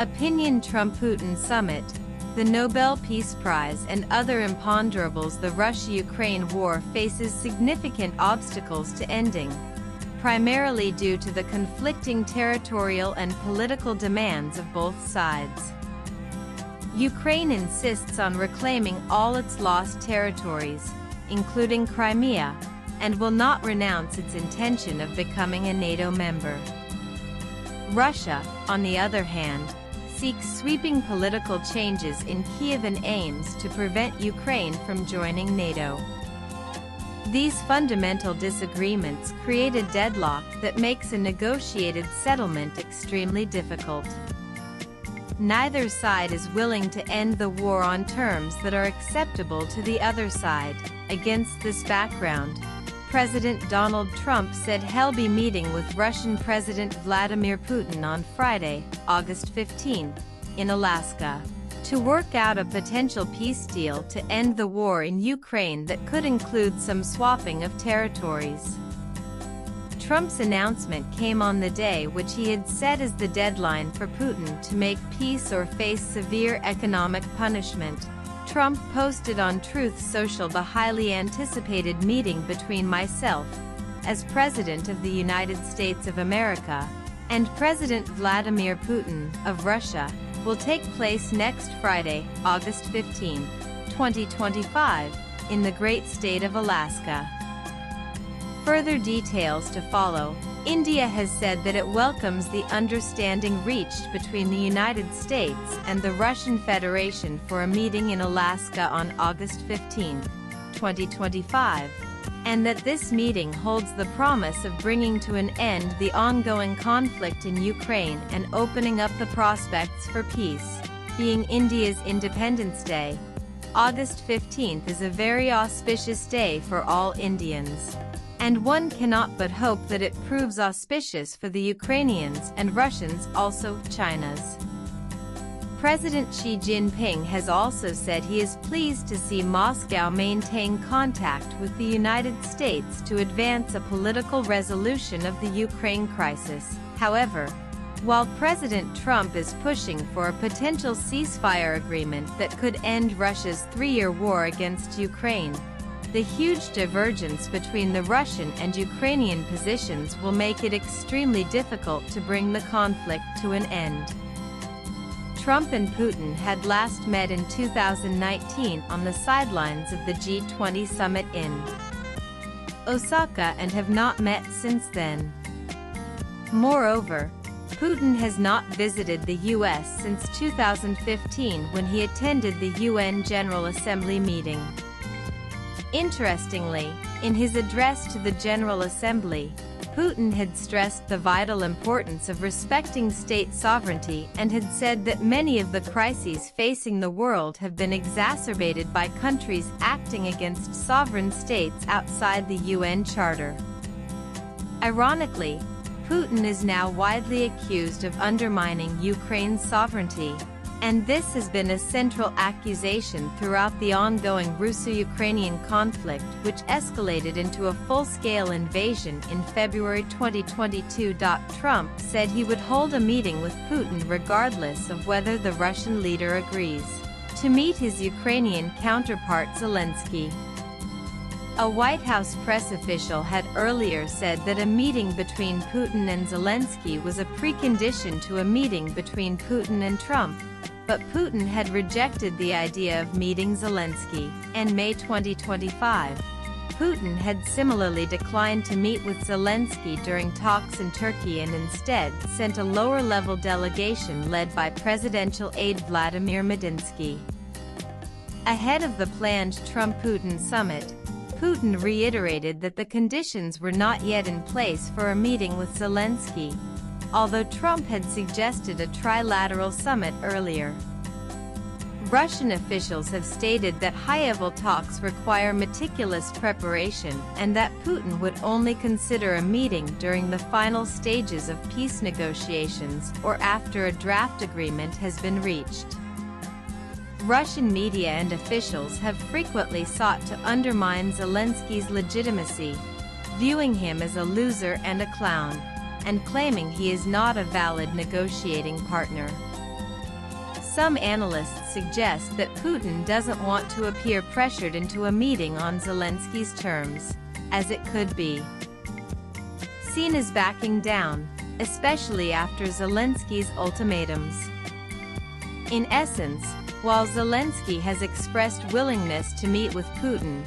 Opinion Trump-Putin Summit, the Nobel Peace Prize and other imponderables. The Russia-Ukraine war faces significant obstacles to ending, primarily due to the conflicting territorial and political demands of both sides. Ukraine insists on reclaiming all its lost territories, including Crimea, and will not renounce its intention of becoming a NATO member. Russia, on the other hand, seeks sweeping political changes in Kiev and aims to prevent Ukraine from joining NATO. These fundamental disagreements create a deadlock that makes a negotiated settlement extremely difficult. Neither side is willing to end the war on terms that are acceptable to the other side. Against this background, President Donald Trump said he'll be meeting with Russian President Vladimir Putin on Friday, August 15, in Alaska, to work out a potential peace deal to end the war in Ukraine that could include some swapping of territories. Trump's announcement came on the day which he had set as the deadline for Putin to make peace or face severe economic punishment. Trump posted on Truth Social the highly anticipated meeting between myself, as President of the United States of America, and President Vladimir Putin, of Russia, will take place next Friday, August 15, 2025, in the great state of Alaska. Further details to follow. India has said that it welcomes the understanding reached between the United States and the Russian Federation for a meeting in Alaska on August 15, 2025, and that this meeting holds the promise of bringing to an end the ongoing conflict in Ukraine and opening up the prospects for peace. Being India's Independence Day, August 15th is a very auspicious day for all Indians. And one cannot but hope that it proves auspicious for the Ukrainians and Russians, also China's. President Xi Jinping has also said he is pleased to see Moscow maintain contact with the United States to advance a political resolution of the Ukraine crisis. However, while President Trump is pushing for a potential ceasefire agreement that could end Russia's three-year war against Ukraine, the huge divergence between the Russian and Ukrainian positions will make it extremely difficult to bring the conflict to an end. Trump and Putin had last met in 2019 on the sidelines of the G20 summit in Osaka and have not met since then. Moreover, Putin has not visited the U.S. since 2015 when he attended the UN General Assembly meeting. Interestingly, in his address to the General Assembly, Putin had stressed the vital importance of respecting state sovereignty and had said that many of the crises facing the world have been exacerbated by countries acting against sovereign states outside the UN Charter. Ironically, Putin is now widely accused of undermining Ukraine's sovereignty, and this has been a central accusation throughout the ongoing Russo-Ukrainian conflict, which escalated into a full-scale invasion in February 2022. Trump said he would hold a meeting with Putin regardless of whether the Russian leader agrees to meet his Ukrainian counterpart Zelensky. A White House press official had earlier said that a meeting between Putin and Zelensky was a precondition to a meeting between Putin and Trump, but Putin had rejected the idea of meeting Zelensky. In May 2025, Putin had similarly declined to meet with Zelensky during talks in Turkey and instead sent a lower-level delegation led by presidential aide Vladimir Medinsky. Ahead of the planned Trump-Putin summit, Putin reiterated that the conditions were not yet in place for a meeting with Zelensky, although Trump had suggested a trilateral summit earlier. Russian officials have stated that high-level talks require meticulous preparation and that Putin would only consider a meeting during the final stages of peace negotiations or after a draft agreement has been reached. Russian media and officials have frequently sought to undermine Zelensky's legitimacy, viewing him as a loser and a clown, and claiming he is not a valid negotiating partner. Some analysts suggest that Putin doesn't want to appear pressured into a meeting on Zelensky's terms, as it could be seen as backing down, especially after Zelensky's ultimatums. In essence, while Zelensky has expressed willingness to meet with Putin,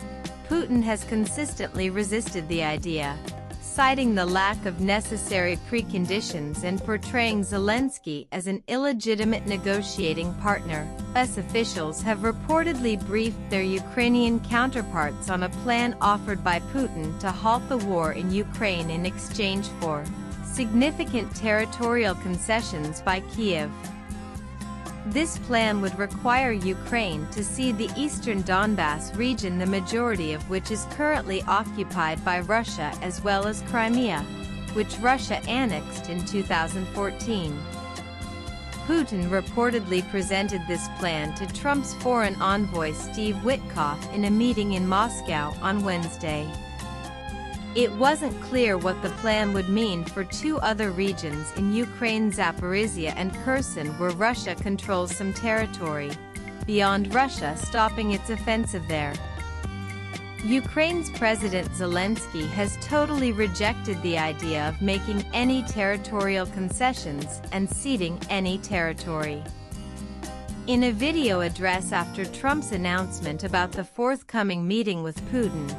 Putin has consistently resisted the idea, citing the lack of necessary preconditions and portraying Zelensky as an illegitimate negotiating partner. US officials have reportedly briefed their Ukrainian counterparts on a plan offered by Putin to halt the war in Ukraine in exchange for significant territorial concessions by Kyiv. This plan would require Ukraine to cede the eastern Donbas region, the majority of which is currently occupied by Russia, as well as Crimea, which Russia annexed in 2014. Putin reportedly presented this plan to Trump's foreign envoy Steve Witkoff in a meeting in Moscow on Wednesday. It wasn't clear what the plan would mean for two other regions in Ukraine, Zaporizhia and Kherson, where Russia controls some territory, beyond Russia stopping its offensive there. Ukraine's President Zelensky has totally rejected the idea of making any territorial concessions and ceding any territory. In a video address after Trump's announcement about the forthcoming meeting with Putin,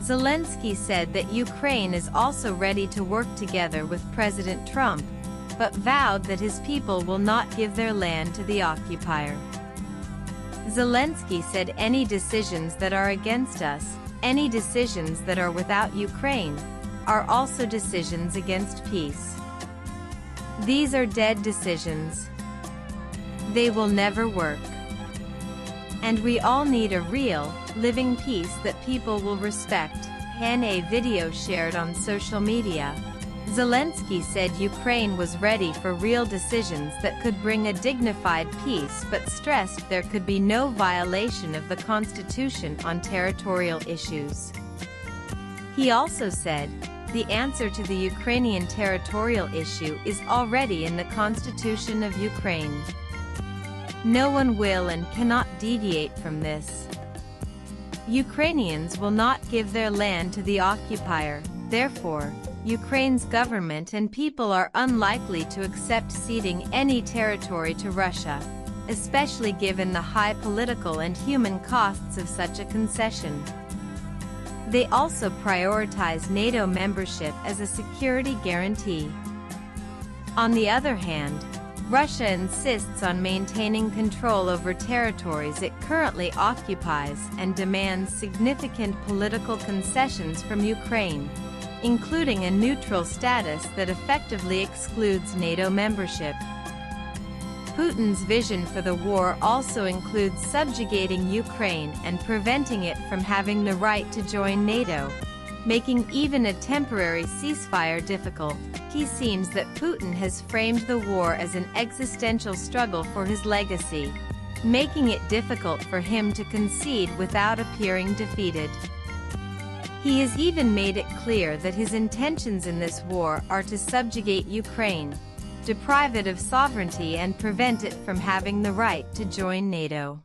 Zelensky said that Ukraine is also ready to work together with President Trump, but vowed that his people will not give their land to the occupier. Zelensky said any decisions that are against us, any decisions that are without Ukraine, are also decisions against peace. These are dead decisions. They will never work. And we all need a real, living peace that people will respect. In a video shared on social media, Zelensky said Ukraine was ready for real decisions that could bring a dignified peace, but stressed there could be no violation of the constitution on territorial issues. He also said, the answer to the Ukrainian territorial issue is already in the constitution of Ukraine. No one will and cannot deviate from this. Ukrainians will not give their land to the occupier, therefore, Ukraine's government and people are unlikely to accept ceding any territory to Russia, especially given the high political and human costs of such a concession. They also prioritize NATO membership as a security guarantee. On the other hand, Russia insists on maintaining control over territories it currently occupies and demands significant political concessions from Ukraine, including a neutral status that effectively excludes NATO membership. Putin's vision for the war also includes subjugating Ukraine and preventing it from having the right to join NATO, making even a temporary ceasefire difficult. It seems that Putin has framed the war as an existential struggle for his legacy, making it difficult for him to concede without appearing defeated. He has even made it clear that his intentions in this war are to subjugate Ukraine, deprive it of sovereignty and prevent it from having the right to join NATO.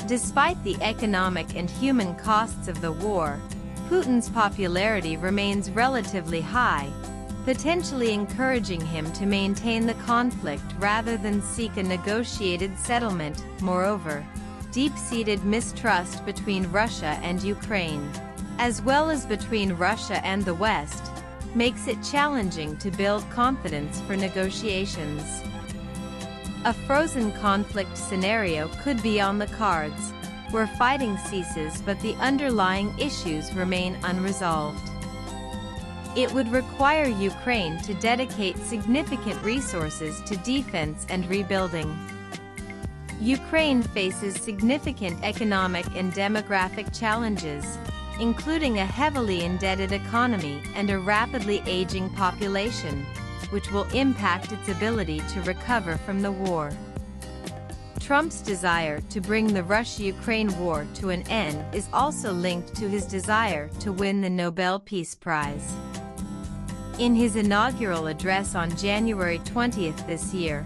Despite the economic and human costs of the war, Putin's popularity remains relatively high, potentially encouraging him to maintain the conflict rather than seek a negotiated settlement. Moreover, deep-seated mistrust between Russia and Ukraine, as well as between Russia and the West, makes it challenging to build confidence for negotiations. A frozen conflict scenario could be on the cards, where fighting ceases but the underlying issues remain unresolved. It would require Ukraine to dedicate significant resources to defense and rebuilding. Ukraine faces significant economic and demographic challenges, including a heavily indebted economy and a rapidly aging population, which will impact its ability to recover from the war. Trump's desire to bring the Russia-Ukraine war to an end is also linked to his desire to win the Nobel Peace Prize. In his inaugural address on January 20 this year,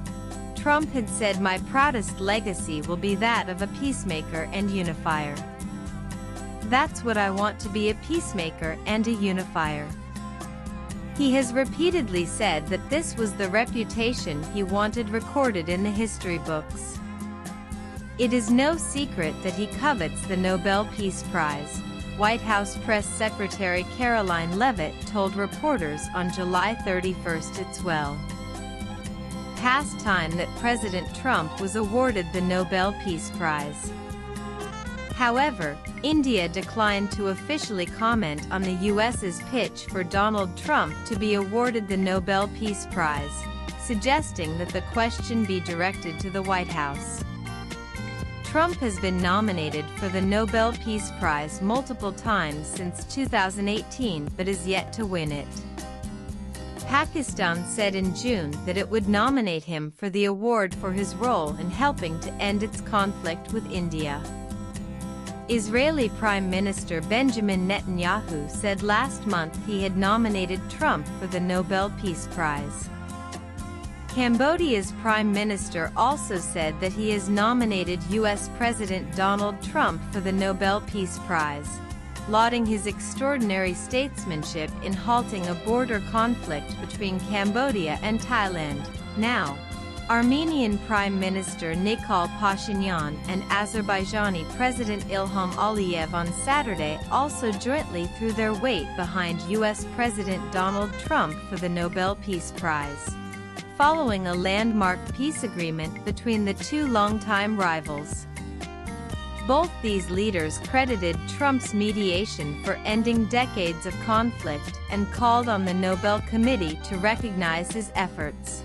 Trump had said, "My proudest legacy will be that of a peacemaker and unifier. That's what I want, to be a peacemaker and a unifier." He has repeatedly said that this was the reputation he wanted recorded in the history books. It is no secret that he covets the Nobel Peace Prize, White House Press Secretary Caroline Leavitt told reporters on July 31. It's well past time that President Trump was awarded the Nobel Peace Prize. However, India declined to officially comment on the U.S.'s pitch for Donald Trump to be awarded the Nobel Peace Prize, suggesting that the question be directed to the White House. Trump has been nominated for the Nobel Peace Prize multiple times since 2018 but is yet to win it. Pakistan said in June that it would nominate him for the award for his role in helping to end its conflict with India. Israeli Prime Minister Benjamin Netanyahu said last month he had nominated Trump for the Nobel Peace Prize. Cambodia's Prime Minister also said that he has nominated U.S. President Donald Trump for the Nobel Peace Prize, lauding his extraordinary statesmanship in halting a border conflict between Cambodia and Thailand. Now, Armenian Prime Minister Nikol Pashinyan and Azerbaijani President Ilham Aliyev on Saturday also jointly threw their weight behind U.S. President Donald Trump for the Nobel Peace Prize, following a landmark peace agreement between the two longtime rivals. Both these leaders credited Trump's mediation for ending decades of conflict and called on the Nobel Committee to recognize his efforts.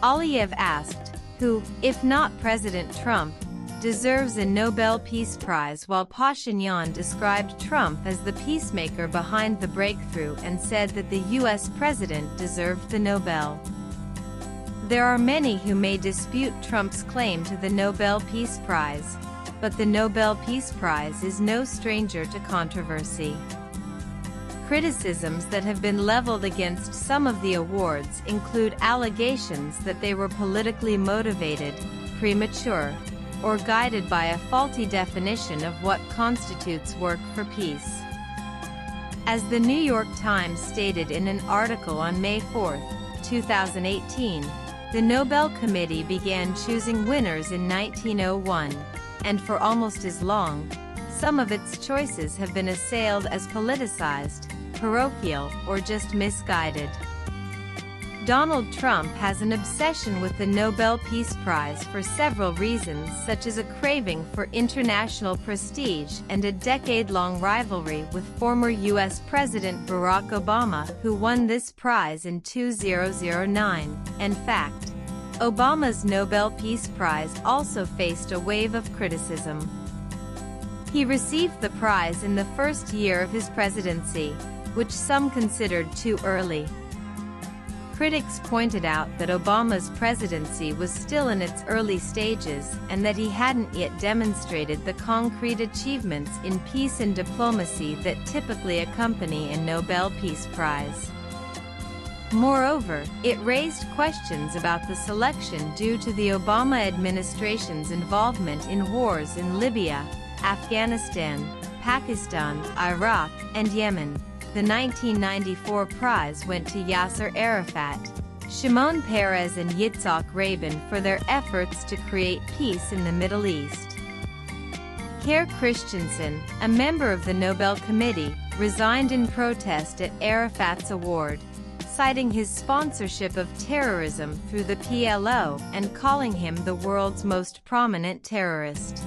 Aliyev asked, "Who, if not President Trump, deserves a Nobel Peace Prize?" while Pashinyan described Trump as the peacemaker behind the breakthrough and said that the U.S. president deserved the Nobel. There are many who may dispute Trump's claim to the Nobel Peace Prize, but the Nobel Peace Prize is no stranger to controversy. Criticisms that have been leveled against some of the awards include allegations that they were politically motivated, premature, or guided by a faulty definition of what constitutes work for peace. As the New York Times stated in an article on May 4, 2018, the Nobel Committee began choosing winners in 1901, and for almost as long, some of its choices have been assailed as politicized, parochial, or just misguided. Donald Trump has an obsession with the Nobel Peace Prize for several reasons, such as a craving for international prestige and a decade-long rivalry with former U.S. President Barack Obama, who won this prize in 2009. In fact, Obama's Nobel Peace Prize also faced a wave of criticism. He received the prize in the first year of his presidency, which some considered too early. Critics pointed out that Obama's presidency was still in its early stages and that he hadn't yet demonstrated the concrete achievements in peace and diplomacy that typically accompany a Nobel Peace Prize. Moreover, it raised questions about the selection due to the Obama administration's involvement in wars in Libya, Afghanistan, Pakistan, Iraq, and Yemen. The 1994 prize went to Yasser Arafat, Shimon Peres and Yitzhak Rabin for their efforts to create peace in the Middle East. Kerr Christensen, a member of the Nobel Committee, resigned in protest at Arafat's award, citing his sponsorship of terrorism through the PLO and calling him the world's most prominent terrorist.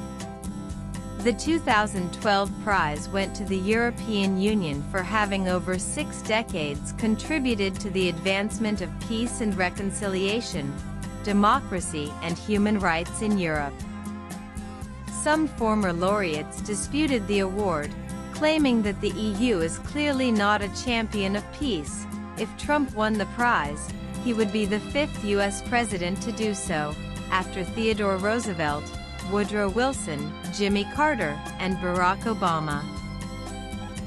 The 2012 prize went to the European Union for having over 6 decades contributed to the advancement of peace and reconciliation, democracy and human rights in Europe. Some former laureates disputed the award, claiming that the EU is clearly not a champion of peace. If Trump won the prize, he would be the 5th U.S. president to do so, after Theodore Roosevelt, Woodrow Wilson, Jimmy Carter, and Barack Obama.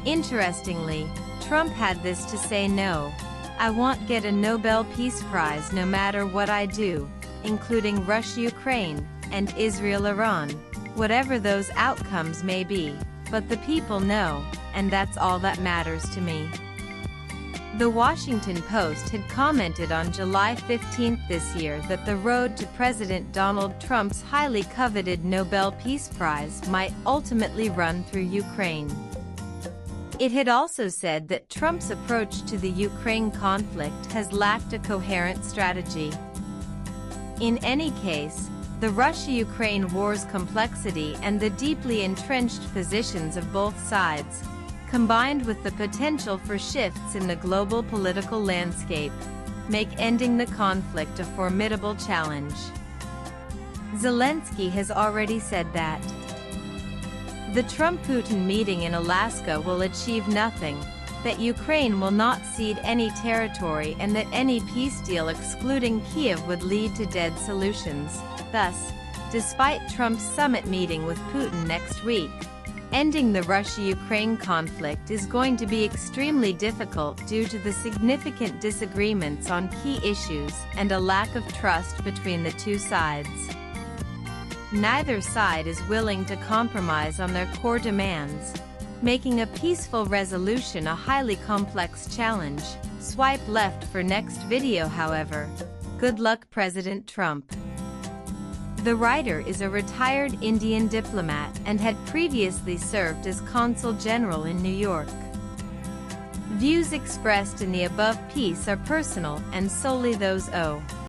Interestingly, Trump had this to say: "No, I won't get a Nobel Peace Prize no matter what I do." including Russia-Ukraine and Israel-Iran, whatever those outcomes may be, but the people know, and that's all that matters to me. The Washington Post had commented on July 15 this year that the road to President Donald Trump's highly coveted Nobel Peace Prize might ultimately run through Ukraine. It had also said that Trump's approach to the Ukraine conflict has lacked a coherent strategy. In any case, the Russia-Ukraine war's complexity and the deeply entrenched positions of both sides, combined with the potential for shifts in the global political landscape, make ending the conflict a formidable challenge. Zelensky has already said that the Trump-Putin meeting in Alaska will achieve nothing, that Ukraine will not cede any territory, and that any peace deal excluding Kyiv would lead to dead solutions. Thus, despite Trump's summit meeting with Putin next week, ending the Russia-Ukraine conflict is going to be extremely difficult due to the significant disagreements on key issues and a lack of trust between the two sides. Neither side is willing to compromise on their core demands, making a peaceful resolution a highly complex challenge. Swipe left for next video. However, good luck, President Trump. The writer is a retired Indian diplomat and had previously served as Consul General in New York. Views expressed in the above piece are personal and solely those of